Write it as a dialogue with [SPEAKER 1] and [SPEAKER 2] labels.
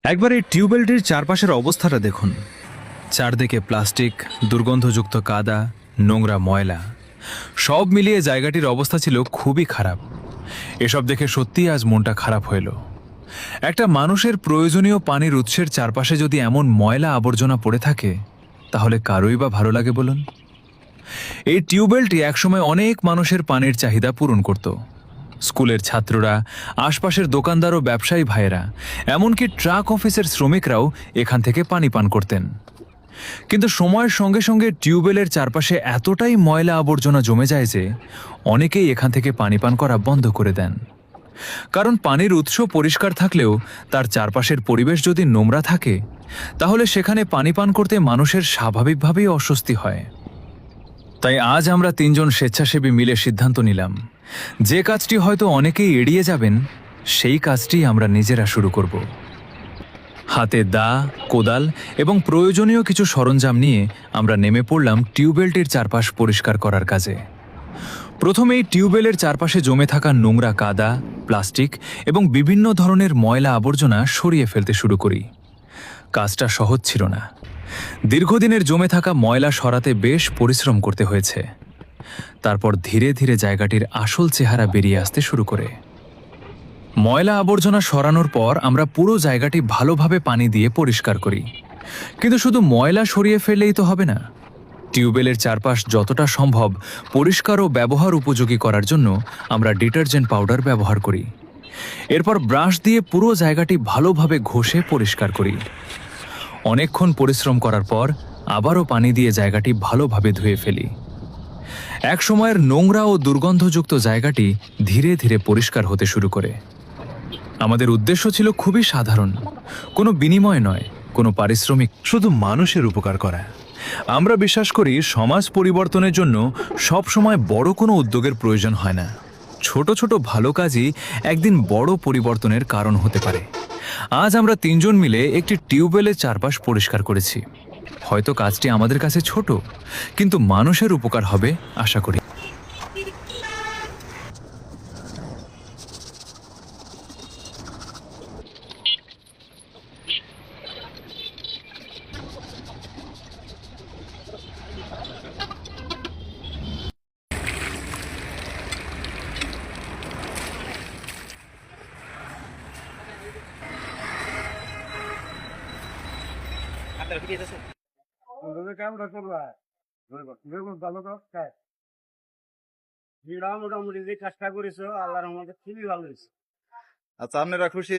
[SPEAKER 1] একবার এই টিউবওয়েলটির চারপাশের অবস্থাটা দেখুন। চারদিকে প্লাস্টিক, দুর্গন্ধযুক্ত কাদা, নোংরা ময়লা, সব মিলিয়ে জায়গাটির অবস্থা ছিল খুবই খারাপ। এসব দেখে সত্যিই আজ মনটা খারাপ হইল। একটা মানুষের প্রয়োজনীয় পানির উৎসের চারপাশে যদি এমন ময়লা আবর্জনা পড়ে থাকে, তাহলে কারোই বা ভালো লাগে বলুন? এই টিউবওয়েলটি একসময় অনেক মানুষের পানির চাহিদা পূরণ করত। স্কুলের ছাত্ররা, আশপাশের দোকানদার ও ব্যবসায়ী ভাইয়েরা, এমনকি ট্রাক অফিসের শ্রমিকরাও এখান থেকে পানি পান করতেন। কিন্তু সময়ের সঙ্গে সঙ্গে টিউবওয়েলের চারপাশে এতটাই ময়লা আবর্জনা জমে যায় যে অনেকেই এখান থেকে পানি পান করা বন্ধ করে দেন। কারণ পানির উৎস পরিষ্কার থাকলেও তার চারপাশের পরিবেশ যদি নোংরা থাকে, তাহলে সেখানে পানি পান করতে মানুষের স্বাভাবিকভাবেই অস্বস্তি হয়। তাই আজ আমরা তিনজন স্বেচ্ছাসেবী মিলে সিদ্ধান্ত নিলাম, যে কাজটি হয়তো অনেকেই এড়িয়ে যাবেন, সেই কাজটি আমরা নিজেরা শুরু করব। হাতে দা, কোদাল এবং প্রয়োজনীয় কিছু সরঞ্জাম নিয়ে আমরা নেমে পড়লাম টিউবওয়েলটির চারপাশ পরিষ্কার করার কাজে। প্রথমেই টিউবওয়েলের চারপাশে জমে থাকা নোংরা কাদা, প্লাস্টিক এবং বিভিন্ন ধরনের ময়লা আবর্জনা সরিয়ে ফেলতে শুরু করি। কাজটা সহজ ছিল না। দীর্ঘদিনের জমে থাকা ময়লা সরাতে বেশ পরিশ্রম করতে হয়েছে। তারপর ধীরে ধীরে জায়গাটির আসল চেহারা বেরিয়ে আসতে শুরু করে। ময়লা আবর্জনা সরানোর পর আমরা পুরো জায়গাটি ভালোভাবে পানি দিয়ে পরিষ্কার করি। কিন্তু শুধু ময়লা সরিয়ে ফেললেই তো হবে না। টিউবওয়েলের চারপাশ যতটা সম্ভব পরিষ্কার ও ব্যবহার উপযোগী করার জন্য আমরা ডিটারজেন্ট পাউডার ব্যবহার করি। এরপর ব্রাশ দিয়ে পুরো জায়গাটি ভালোভাবে ঘষে পরিষ্কার করি। অনেকক্ষণ পরিশ্রম করার পর আবারও পানি দিয়ে জায়গাটি ভালোভাবে ধুয়ে ফেলি। এক সময়ের নোংরা ও দুর্গন্ধযুক্ত জায়গাটি ধীরে ধীরে পরিষ্কার হতে শুরু করে। আমাদের উদ্দেশ্য ছিল খুবই সাধারণ, কোনো বিনিময় নয়, কোনো পারিশ্রমিক, শুধু মানুষের উপকার করা। আমরা বিশ্বাস করি সমাজ পরিবর্তনের জন্য সব সময় বড় কোনো উদ্যোগের প্রয়োজন হয় না। ছোট ছোট ভালো কাজই একদিন বড় পরিবর্তনের কারণ হতে পারে। আজ আমরা তিনজন মিলে একটি টিউবওয়েলের চারপাশ পরিষ্কার করেছি। হয়তো কাজটি আমাদের কাছে ছোট, কিন্তু মানুষের উপকার হবে আশা করি।
[SPEAKER 2] মোটামুটি যে কাজটা করেছো আল্লাহর রহমতে খুবই ভালো হয়েছে।
[SPEAKER 3] আচ্ছা, আপনারা খুশি?